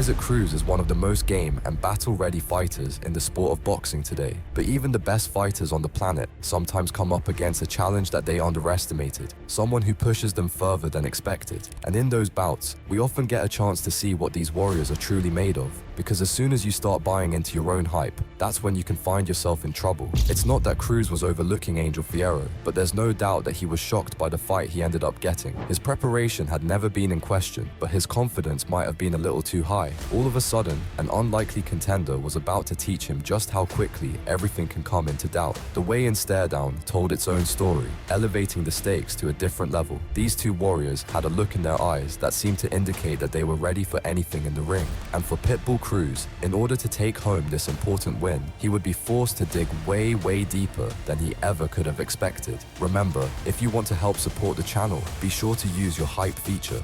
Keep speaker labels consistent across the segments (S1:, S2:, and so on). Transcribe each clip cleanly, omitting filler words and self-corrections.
S1: Isaac Cruz is one of the most game and battle-ready fighters in the sport of boxing today. But even the best fighters on the planet sometimes come up against a challenge that they underestimated, someone who pushes them further than expected. And in those bouts, we often get a chance to see what these warriors are truly made of. Because as soon as you start buying into your own hype, that's when you can find yourself in trouble. It's not that Cruz was overlooking Angel Fiero, but there's no doubt that he was shocked by the fight he ended up getting. His preparation had never been in question, but his confidence might have been a little too high. All of a sudden, an unlikely contender was about to teach him just how quickly everything can come into doubt. The weigh-in stare-down told its own story, elevating the stakes to a different level. These two warriors had a look in their eyes that seemed to indicate that they were ready for anything in the ring. And for Pitbull Cruz, in order to take home this important win, he would be forced to dig way deeper than he ever could have expected. Remember, if you want to help support the channel, be sure to use your hype feature.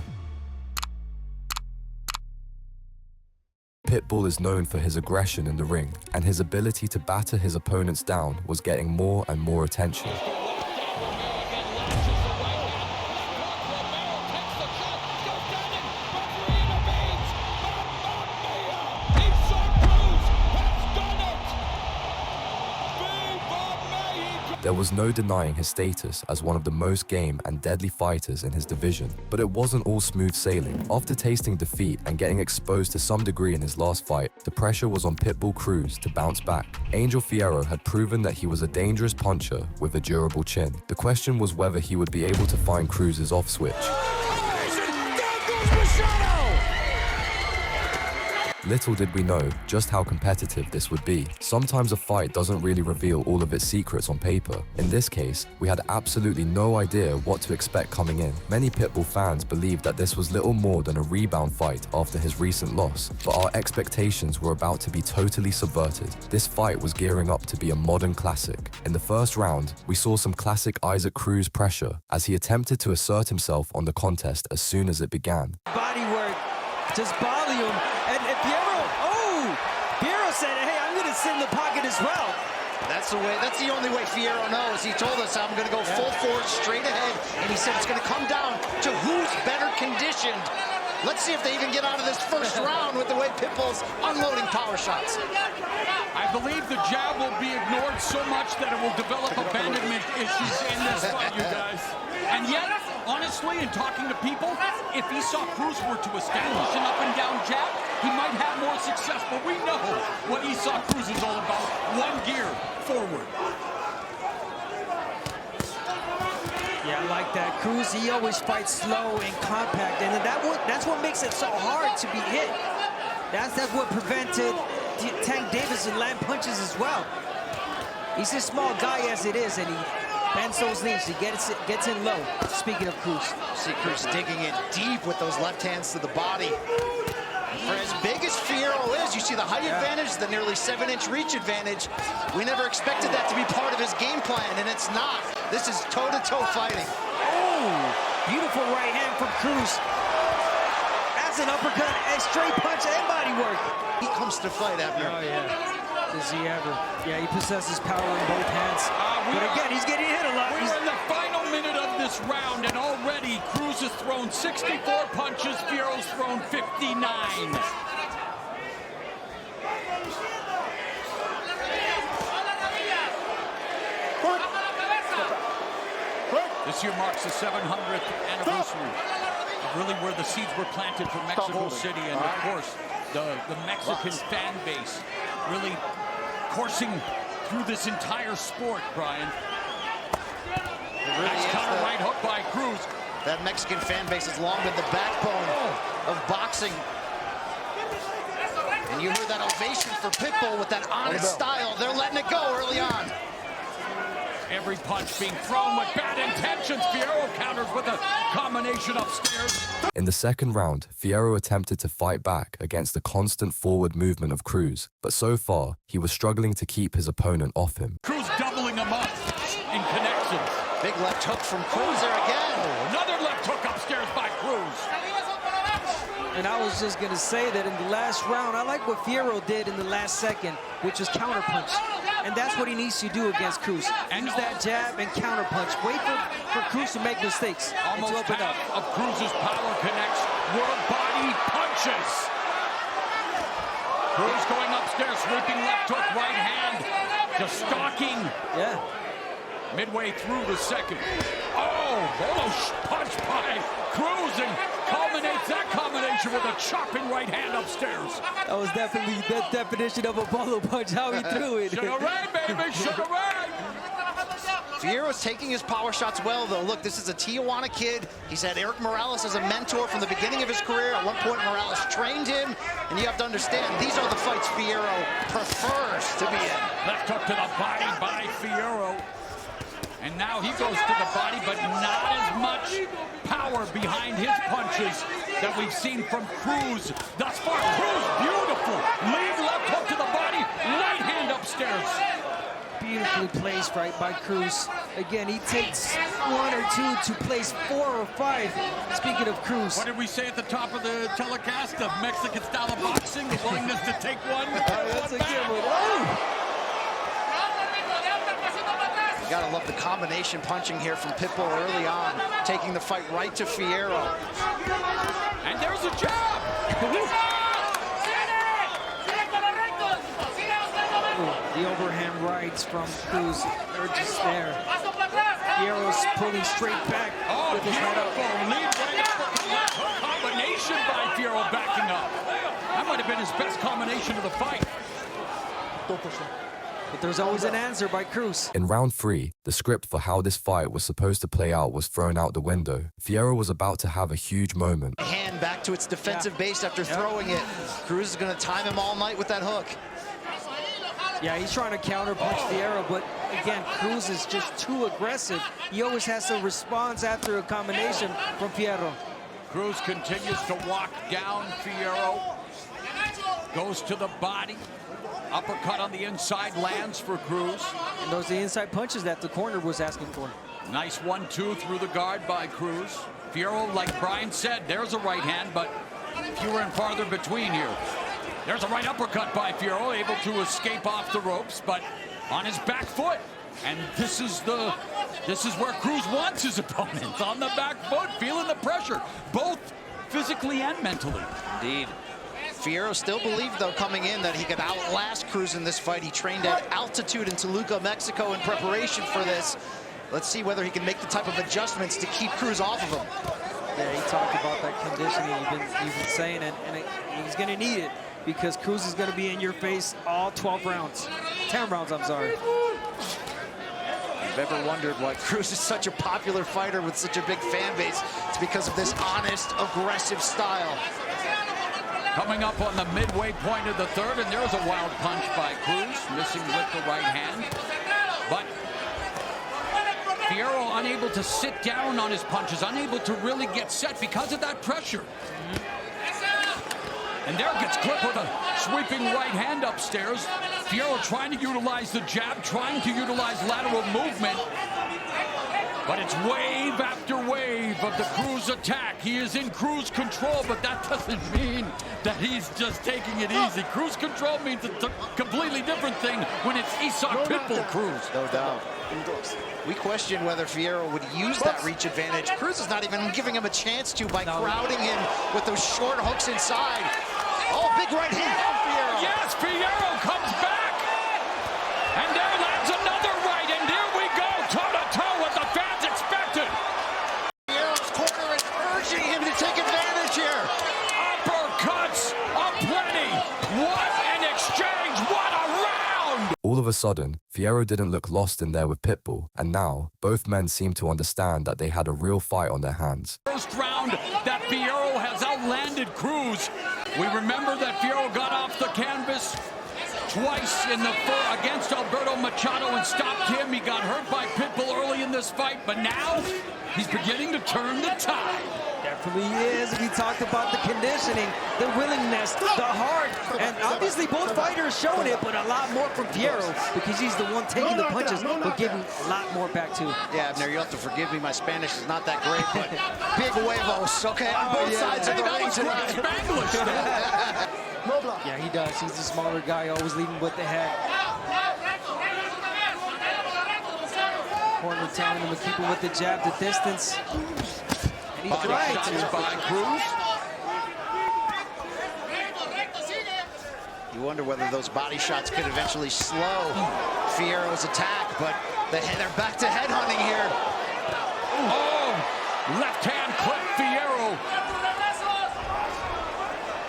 S1: Pitbull is known for his aggression in the ring, and his ability to batter his opponents down was getting more and more attention. There was no denying his status as one of the most game and deadly fighters in his division, but it wasn't all smooth sailing. After tasting defeat and getting exposed to some degree in his last fight, the pressure was on Pitbull Cruz to bounce back. Angel Fiero had proven that he was a dangerous puncher with a durable chin. The question was whether he would be able to find Cruz's off switch. Little did we know just how competitive this would be. Sometimes a fight doesn't really reveal all of its secrets on paper. In this case, we had absolutely no idea what to expect coming in. Many Pitbull fans believed that this was little more than a rebound fight after his recent loss, but our expectations were about to be totally subverted. This fight was gearing up to be a modern classic. In the first round, we saw some classic Isaac Cruz pressure as he attempted to assert himself on the contest as soon as it began.
S2: Body work, just volume, and Fiero said, hey, I'm going to sit in the pocket as well.
S3: That's the only way Fiero knows. He told us, I'm going to go full force, straight ahead, and he said it's going to come down to who's better conditioned. Let's see if they even get out of this first round with the way Pitbull's unloading power shots.
S4: I believe the jab will be ignored so much that it will develop abandonment issues in this fight, you guys. And yet, honestly, in talking to people, if he saw Cruz were to establish an up-and-down jab, he might have more success. But we know what Esau Cruz is all about. One gear forward.
S2: Yeah, I like that. Cruz, he always fights slow and compact, and that's what makes it so hard to be hit. That's what prevented Tank Davis and land punches as well. He's a small guy as it is, and he bends those knees. He gets in low. Speaking of Cruz.
S3: See Cruz digging in deep with those left hands to the body. For as big as Fiero is, you see the height advantage, the nearly 7-inch reach advantage. We never expected that to be part of his game plan, and it's not. This is toe-to-toe fighting.
S2: Oh, beautiful right hand from Cruz. That's an uppercut, a straight punch, and body work.
S3: He comes to fight, Abner.
S2: Oh, yeah. Does he ever? Yeah, he possesses power in both hands. But again, he's getting hit a lot.
S4: We're in the final minute of this round, and already Cruz has thrown 64 punches, Fiero's thrown 59. This year marks the 700th anniversary of really where the seeds were planted for Mexico City, and of course, the Mexican fan base really coursing through this entire sport, Brian. Nice counter right hook by Cruz.
S3: That Mexican fan base has long been the backbone of boxing. And you hear that ovation for Pitbull with that honest style. They're letting it go early on.
S4: Every punch being thrown with bad intentions. Fiero counters with a combination upstairs.
S1: In the second round, Fiero attempted to fight back against the constant forward movement of Cruz, but so far, he was struggling to keep his opponent off him.
S4: Cruz doubling him up in connections.
S3: Big left hook from Cruz there again.
S4: Oh, another left hook upstairs by Cruz.
S2: And I was just going to say that in the last round, I like what Fiero did in the last second, which was counterpunch. And that's what he needs to do against Cruz. Use that jab and counterpunch. Wait for Cruz to make mistakes and to open up.
S4: Of Cruz's power connects were body punches. Cruz going upstairs, sweeping left hook, right hand. Just stalking.
S2: Yeah.
S4: Midway through the second. Oh, punch by Cruz and culminates that combination with a chopping right hand upstairs.
S2: That was definitely the definition of a polo punch, how he threw it.
S4: Sugar Ray, baby, Sugar Ray.
S3: Fiero's taking his power shots well, though. Look, this is a Tijuana kid. He's had Eric Morales as a mentor from the beginning of his career. At one point, Morales trained him, and you have to understand, these are the fights Fiero prefers to be in.
S4: Left hook to the body by Fiero. And now he goes to the body, but not as much power behind his punches that we've seen from Cruz thus far. Cruz, beautiful. Lead left hook to the body, right hand upstairs.
S2: Beautifully placed right by Cruz. Again, he takes 1 or 2 to place 4 or 5. Speaking of Cruz.
S4: What did we say at the top of the telecast of Mexican style of boxing? The willingness to take one.
S2: That's a good one. Oh!
S3: You gotta love the combination punching here from Pitbull early on, taking the fight right to Fiero.
S4: And there's a jab.
S2: The overhand rights from Cruz, they're just there. Fiero's pulling straight back.
S4: Oh,
S2: with his head up.
S4: beautiful. Lead right uppercut. Combination by Fiero backing up. That might have been his best combination of the fight.
S2: But there's always an answer by Cruz.
S1: In round 3, the script for how this fight was supposed to play out was thrown out the window. Fiero was about to have a huge moment.
S3: Hand back to its defensive base after throwing it. Cruz is gonna time him all night with that hook.
S2: Yeah, he's trying to counter punch Fiero, but again, Cruz is just too aggressive. He always has some response after a combination from Fiero.
S4: Cruz continues to walk down Fiero. Goes to the body. Uppercut on the inside lands for Cruz.
S2: And those are the inside punches that the corner was asking for.
S4: Nice 1-2 through the guard by Cruz. Fiero, like Brian said, there's a right hand, but fewer and farther between here. There's a right uppercut by Fiero, able to escape off the ropes, but on his back foot. And this is where Cruz wants his opponent, on the back foot, feeling the pressure, both physically and mentally.
S3: Indeed. Fiero still believed, though, coming in that he could outlast Cruz in this fight. He trained at altitude in Toluca, Mexico in preparation for this. Let's see whether he can make the type of adjustments to keep Cruz off of him.
S2: Yeah, he talked about that conditioning you've been saying, and he's going to need it because Cruz is going to be in your face all 12 rounds. 10 rounds, I'm sorry.
S3: If you've ever wondered why Cruz is such a popular fighter with such a big fan base, it's because of this honest, aggressive style.
S4: Coming up on the midway point of the third, and there's a wild punch by Cruz, missing with the right hand. But Fiero unable to sit down on his punches, unable to really get set because of that pressure. And there gets clipped with a sweeping right hand upstairs. Fiero trying to utilize the jab, trying to utilize lateral movement. But it's wave after wave of the Cruz attack. He is in Cruz control, but that doesn't mean that he's just taking it easy. Cruz control means it's a completely different thing when it's Isak Pitbull Cruz.
S3: No doubt. We question whether Fiero would use that reach advantage. Cruz is not even giving him a chance to by crowding him with those short hooks inside. Oh, big right hand from Fiero.
S4: Yes, Fiero comes back. And there lands another right, and there we go, toe-to-toe with the fans expected.
S3: Fiero's corner is urging him to take advantage here.
S4: Uppercuts aplenty. What an exchange, what a round!
S1: All of a sudden, Fiero didn't look lost in there with Pitbull, and now both men seem to understand that they had a real fight on their hands.
S4: First round that Fiero has outlanded Cruz. We remember that Fiero got off the canvas twice in the against Alberto Machado and stopped him. He got hurt by Pitbull early in this fight, but now he's beginning to turn the tide.
S2: Definitely is. We talked about the conditioning, the willingness, the heart, and obviously both fighters showing it, but a lot more from Fiero because he's the one taking the punches, but giving a lot more back too.
S3: Yeah, Abner, you have to forgive me. My Spanish is not that great, but big huevos, okay, on both sides of the ring tonight.
S2: Yeah, he does. He's a smaller guy, always leading with the head. Corner telling him to keep it with the jab, the distance. And he's right.
S4: By Cruz.
S3: You wonder whether those body shots could eventually slow Fiero's attack, but they're back to head hunting here.
S4: Oh, left hand clip Fiero.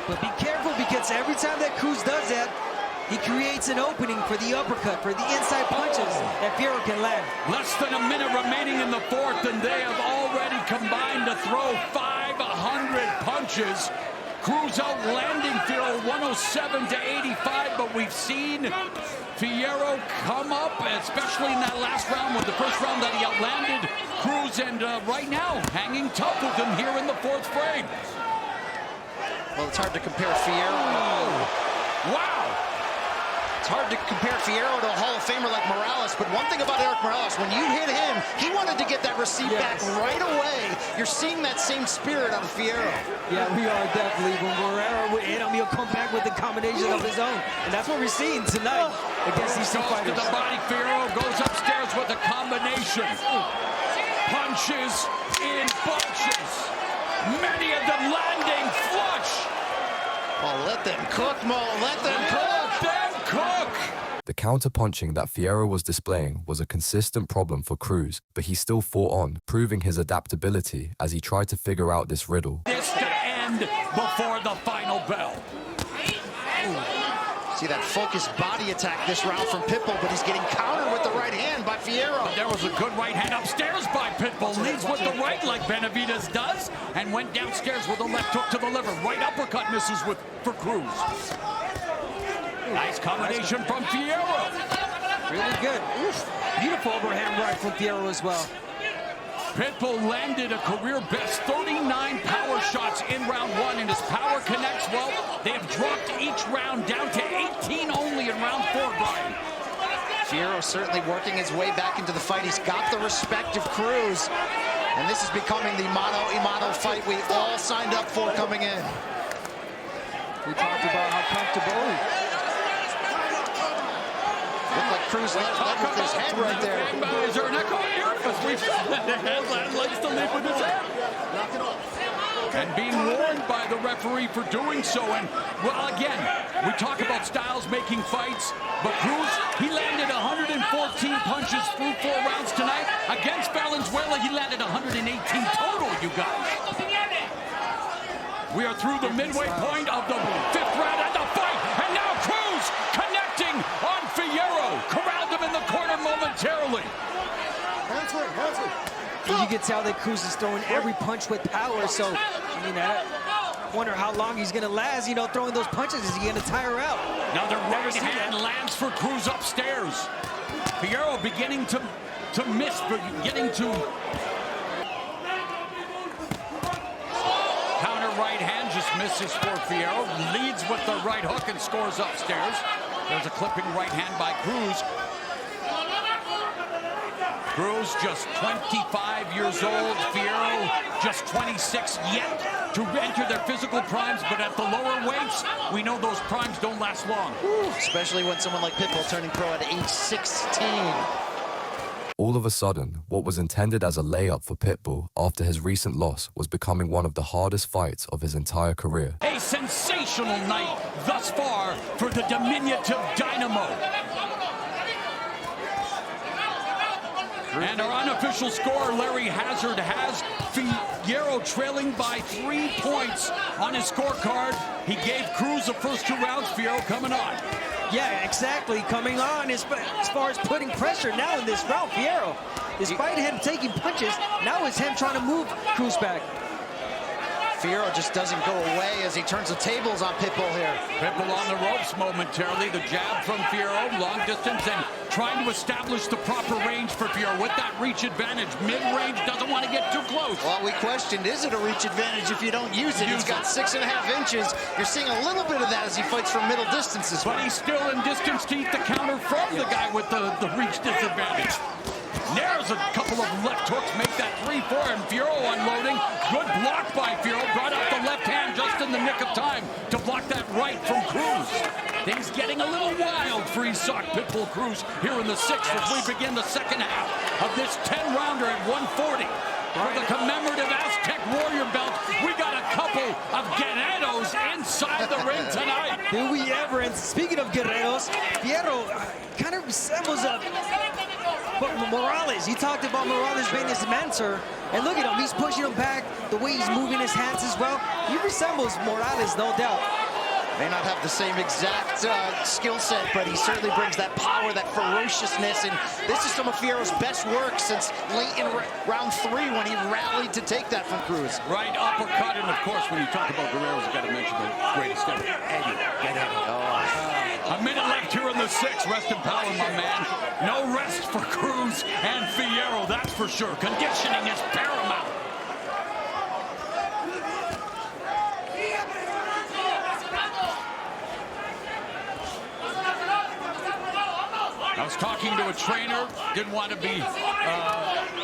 S2: But be careful, because every time that Cruz does that, he creates an opening for the uppercut, for the inside punches that Fiero can land. Less than a minute remaining in the fourth, and they have already combined to throw 500 punches. Cruz outlanding Fiero 107 to 85, but we've seen Fiero come up, especially in that last round, with the first round that he outlanded Cruz, and right now hanging tough with him here in the fourth frame.
S3: Well, it's hard to compare Fiero.
S4: Oh, wow.
S3: It's hard to compare Fiero to a Hall of Famer like Morales, but one thing about Eric Morales, when you hit him, he wanted to get that receipt back right away. You're seeing that same spirit out of Fiero.
S2: Yeah, we are definitely. When Guerrero would hit him, he'll come back with a combination of his own. And that's what we're seeing tonight against these two fighters.
S4: To the body, Fiero goes upstairs with a combination. Punches in bunches. Many of them landing flush.
S3: Oh, let them cook, Mo. Let them cook.
S1: The counter-punching that Fiero was displaying was a consistent problem for Cruz, but he still fought on, proving his adaptability as he tried to figure out this riddle.
S4: This to end before the final bell.
S3: See that focused body attack this round from Pitbull, but he's getting countered with the right hand by Fiero.
S4: But there was a good right hand upstairs by Pitbull. Leads with the right like Benavidez does, and went downstairs with a left hook to the liver. Right uppercut misses for Cruz. Nice combination from Fiero.
S2: Really good. Oof. Beautiful overhand right from Fiero as well.
S4: Pitbull landed a career-best 39 power shots in round one, and his power connects well. They have dropped each round down to 18 only in round four, Brian.
S3: Fiero certainly working his way back into the fight. He's got the respect of Cruz, and this is becoming the mano-a-mano fight we all signed up for coming in.
S2: We talked about how comfortable.
S3: Looked like Cruz led with his head right there.
S4: Is there an echo here? Because we've likes to lead with his head. And being warned by the referee for doing so. And, well, again, we talk about styles making fights, but Cruz, he landed 114 punches through 4 rounds tonight. Against Valenzuela, he landed 118 total, you guys. We are through the midway point of the 5th round of the fight, and now Cruz connecting on Fiero. Corralled him in the corner momentarily.
S2: You can tell that Cruz is throwing every punch with power, so, I mean, I wonder how long he's going to last, you know, throwing those punches. Is he going to tire out?
S4: Another right hand lands for Cruz upstairs. Fiero beginning to miss, beginning to... Counter right hand just misses for Fiero. Leads with the right hook and scores upstairs. There's a clipping right hand by Cruz. Cruz just 25 years old. Fiero just 26 yet to enter their physical primes, but at the lower weights, we know those primes don't last long.
S3: Especially when someone like Pitbull turning pro at age 16.
S1: All of a sudden, what was intended as a layup for Pitbull after his recent loss was becoming one of the hardest fights of his entire career.
S4: A sensational night thus far for the diminutive Dynamo. And our unofficial scorer, Larry Hazard, has Fiero trailing by 3 points on his scorecard. He gave Cruz the first 2 rounds. Fiero coming on.
S2: Yeah, exactly. Coming on as far as putting pressure now in this round, Fiero. Despite him taking punches, now it's him trying to move Cruz back.
S3: Fiero just doesn't go away as he turns the tables on Pitbull here.
S4: Pitbull on the ropes momentarily. The jab from Fiero, long distance, and trying to establish the proper range for Fiero with that reach advantage. Mid-range, doesn't want to get too close.
S3: Well, we questioned, is it a reach advantage if you don't use it? He's got 6.5 inches. You're seeing a little bit of that as he fights from middle distances.
S4: But he's still in distance to eat the counter from the guy with the reach disadvantage. There's a couple of left hooks, make that 3-4, and Fiero unloading. Good block by Fiero, brought up the left hand just in the nick of time to block that right from Cruz. Things getting a little wild for Isak Pitbull Cruz here in the 6th as we begin the second half of this 10-rounder at 140 for the commemorative Aztec Warrior belt. We got a couple of Guerreros inside the ring tonight.
S2: Do we ever? And speaking of Guerreros, Fiero kind of resembles Morales. He talked about Morales being his mentor. And look at him, he's pushing him back, the way he's moving his hands as well. He resembles Morales, no doubt.
S3: May not have the same exact skill set, but he certainly brings that power, that ferociousness, and this is some of Fiero's best work since late in round 3 when he rallied to take that from Cruz.
S4: Right uppercut, and of course, when you talk about Guerreros, you got to mention the greatest ever, Eddie. Get Eddie.
S3: Oh.
S4: A minute left here in the 6th. Rest in power, my man. No rest for Cruz and Fiero, that's for sure. Conditioning is paramount. I was talking to a trainer, didn't want to be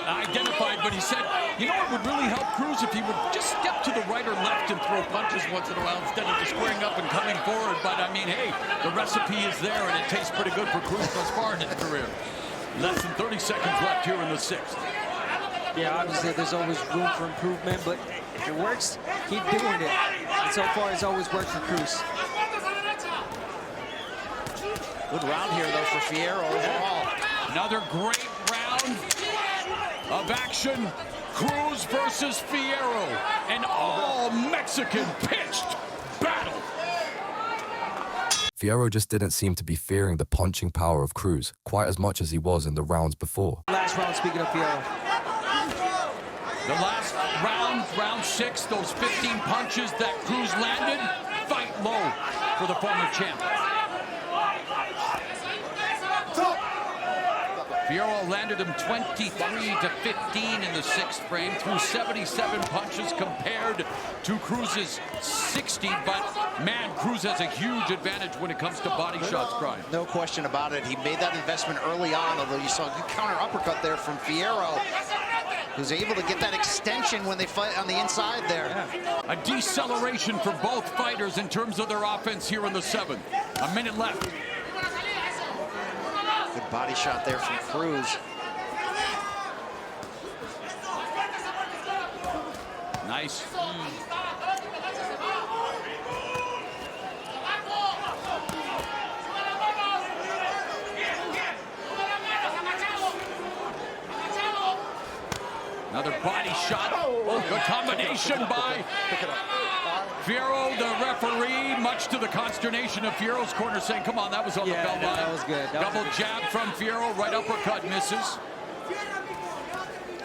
S4: identified, but he said, you know what would really help Cruz if he would just step to the right or left and throw punches once in a while instead of just squaring up and coming forward. But I mean, hey, the recipe is there and it tastes pretty good for Cruz thus far in his career. Less than 30 seconds left here in the 6th.
S2: Yeah, obviously there's always room for improvement, but if it works, keep doing it. And so far, it's always worked for Cruz.
S3: Good round here, though, for Fiero overall.
S4: Another great round of action. Cruz versus Fiero. An all-Mexican pitched battle.
S1: Fiero just didn't seem to be fearing the punching power of Cruz quite as much as he was in the rounds before.
S2: Last round, speaking of Fiero.
S4: The last round, round 6, those 15 punches that Cruz landed, fight low for the former champ. Fiero landed him 23-15 in the 6th frame through 77 punches compared to Cruz's 60. But, man, Cruz has a huge advantage when it comes to body shots, Brian.
S3: No question about it. He made that investment early on, although you saw a good counter uppercut there from Fiero, who's able to get that extension when they fight on the inside there.
S4: Yeah. A deceleration for both fighters in terms of their offense here in the 7th. A minute left.
S3: Good body shot there from Cruz.
S4: Nice. Another body shot. Oh, good combination by Fiero, the referee, much to the consternation of Fiero's corner, saying, come on, that was on the bell line.
S2: That was good.
S4: Double jab from Fiero, right uppercut misses.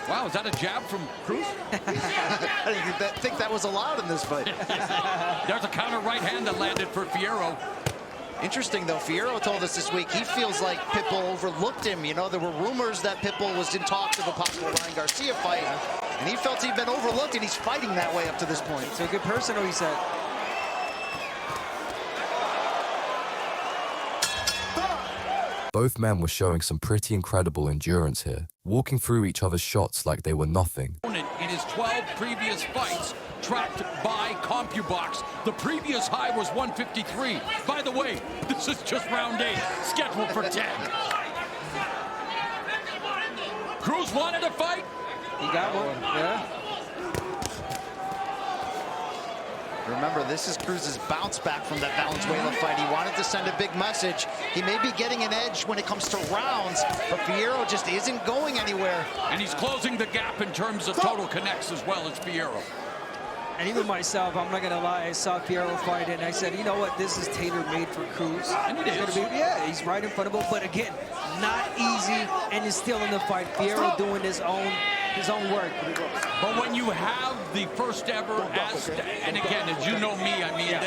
S4: Wow, is that a jab from Cruz?
S3: I think that was allowed in this fight.
S4: There's a counter right hand that landed for Fiero.
S3: Interesting, though, Fiero told us this week he feels like Pitbull overlooked him. You know, there were rumors that Pitbull was in talks of a possible Ryan Garcia fight, and he felt he'd been overlooked, and he's fighting that way up to this point.
S2: He's a good person, he said.
S1: Both men were showing some pretty incredible endurance here, walking through each other's shots like they were nothing.
S4: In his 12 previous fights, tracked by CompuBox. The previous high was 153. By the way, this is just round 8, scheduled for 10. Cruz wanted a fight.
S2: He got one, yeah.
S3: Remember, this is Cruz's bounce back from that Valenzuela fight. He wanted to send a big message. He may be getting an edge when it comes to rounds, but Fiero just isn't going anywhere.
S4: And he's closing the gap in terms of total connects as well as Fiero.
S2: And even myself, I'm not gonna lie, I saw Fiero fight and I said, you know what, this is tailor-made for Cruz.
S4: And it is.
S2: Yeah, he's right in front of him, but again, not easy, and he's still in the fight. Fiero doing his own work.
S4: But when you have the first ever, and again, as you know me, I mean,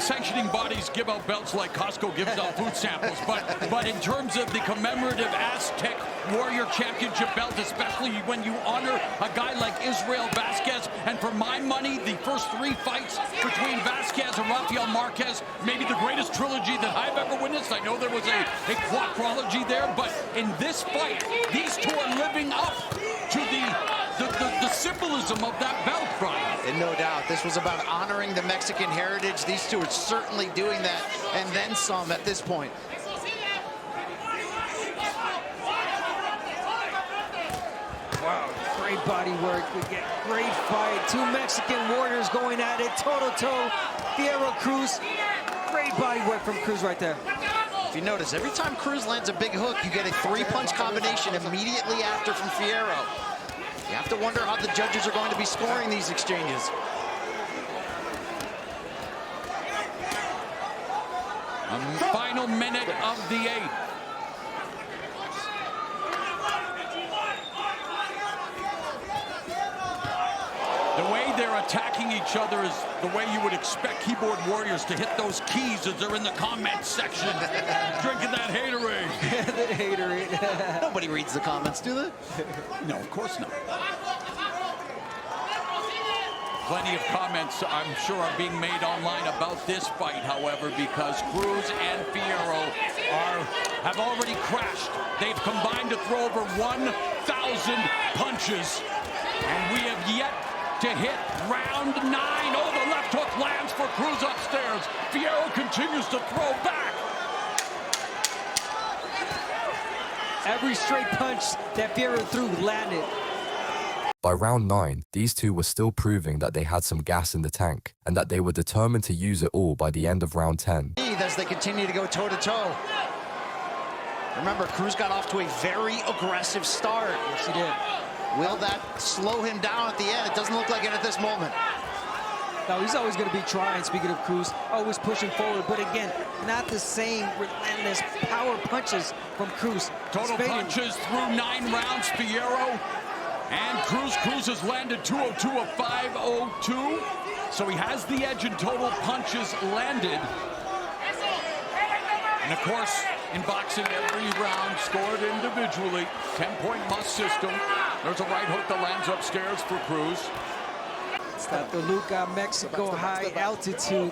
S4: sanctioning bodies give out belts like Costco gives out food samples, but in terms of the commemorative Aztec Warrior Championship belt, especially when you honor a guy like Israel Vasquez, and for my money, the first 3 fights between Vasquez and Rafael Marquez, maybe the greatest trilogy that I've ever witnessed. I know there was a quadrology there, but in this fight, these two are living up to the symbolism of that belt, Brian.
S3: And no doubt, this was about honoring the Mexican heritage. These two are certainly doing that, and then some at this point.
S2: Wow, great Great body work. We get great fight. Two Mexican warriors going at it, toe-to-toe. Fiero, Cruz. Great body work from Cruz right there.
S3: If you notice, every time Cruz lands a big hook, you get a three-punch combination immediately after from Fiero. You have to wonder how the judges are going to be scoring these exchanges.
S4: Final minute of the 8th. The way they're attacking each other is the way you would expect keyboard warriors to hit those keys as they're in the comment section, drinking that haterade.
S2: The haterade.
S3: Nobody reads the comments, do they?
S4: No, of course not. Plenty of comments, I'm sure, are being made online about this fight, however, because Cruz and Fiero have already crashed. They've combined to throw over 1,000 punches, and we have yet to hit round 9. Oh, the left hook lands for Cruz upstairs. Fiero continues to throw back.
S2: Every straight punch that Fiero threw landed.
S1: By round 9, these two were still proving that they had some gas in the tank and that they were determined to use it all by the end of round 10.
S3: As they continue to go toe-to-toe. Remember, Cruz got off to a very aggressive start.
S2: Yes, he did.
S3: Will that slow him down at the end? It doesn't look like it at this moment.
S2: No, he's always going to be trying, speaking of Cruz, always pushing forward. But again, not the same relentless power punches from Cruz.
S4: Total punches through 9 rounds, Fiero. And Cruz has landed 202 of 502. So he has the edge in total punches landed. And of course, in boxing, every round scored individually. 10-point must system. There's a right hook that lands upstairs for Cruz.
S2: It's that Toluca, Mexico high altitude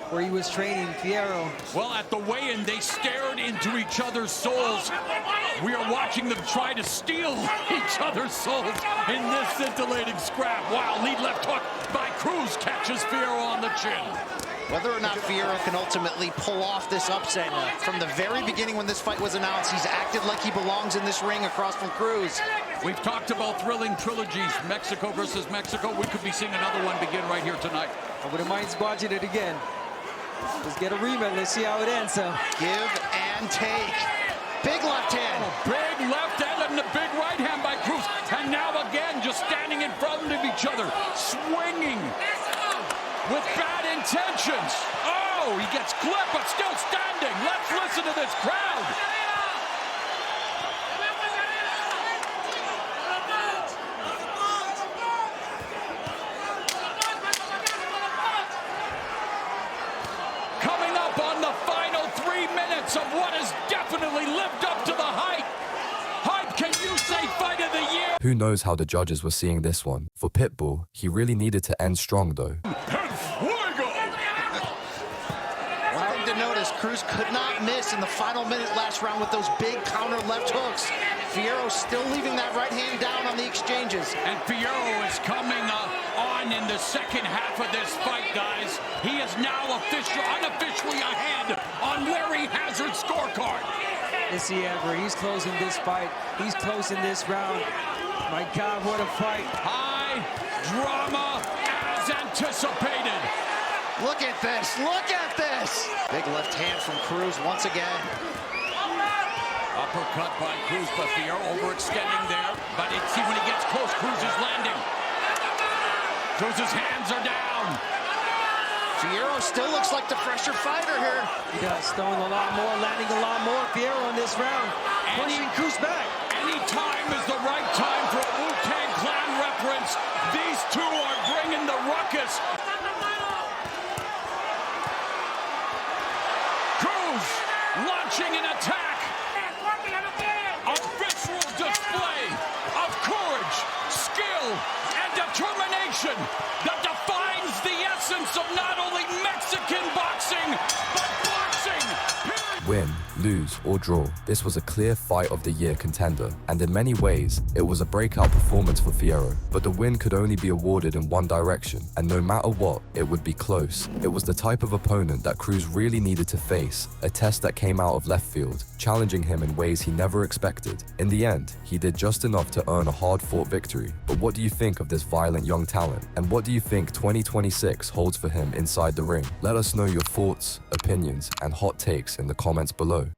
S2: where he was training Fiero.
S4: Well, at the weigh-in, they stared into each other's souls. We are watching them try to steal each other's souls in this scintillating scrap. Wow, lead left hook by Cruz catches Fiero on the chin.
S3: Whether or not Fiero can ultimately pull off this upset, from the very beginning when this fight was announced, he's acted like he belongs in this ring across from Cruz.
S4: We've talked about thrilling trilogies, Mexico versus Mexico. We could be seeing another one begin right here tonight.
S2: I wouldn't mind watching it again. Let's get a rematch. Let's see how it ends.
S3: Give and take. Big left hand.
S4: Oh, big left hand and the big right hand by Cruz. And now again, just standing in front of each other, swinging with bad intentions. Oh, he gets clipped, but still standing. Let's listen to this crowd. Coming up on the final 3 minutes of what has definitely lived up to the hype. Hype, can you say fight of the year?
S1: Who knows how the judges were seeing this one? For Pitbull, he really needed to end strong though.
S3: One thing to notice, Cruz could not miss in the final minute last round with those big counter left hooks. Fiero still leaving that right hand down on the exchanges.
S4: And Fiero is coming on in the second half of this fight, guys. He is now unofficially ahead on Larry Hazard's scorecard.
S2: Is he ever? He's closing this fight. He's closing this round. My God, what a fight.
S4: High drama as anticipated.
S3: Look at this, look at this. Big left hand from Cruz once again.
S4: Uppercut by Cruz, but Fiero overextending there. But see when he gets close, Cruz is landing. Cruz's hands are down.
S3: Fiero still looks like the fresher fighter here.
S2: He does, throwing a lot more, landing a lot more. Fiero in this round, pushing Cruz back.
S4: Any time is the right time for a Wu-Tang Clan reference. These two are bringing the ruckus. Cruz launching an attack. A visceral display of courage, skill, and determination that defines the essence of not only Mexican boxing, but boxing.
S1: Win, lose, or draw, this was a clear fight of the year contender, and in many ways, it was a breakout performance for Fiero. But the win could only be awarded in one direction, and no matter what, it would be close. It was the type of opponent that Cruz really needed to face, a test that came out of left field, challenging him in ways he never expected. In the end, he did just enough to earn a hard-fought victory. But what do you think of this violent young talent? And what do you think 2026 holds for him inside the ring? Let us know your thoughts, opinions, and hot takes in the comments below.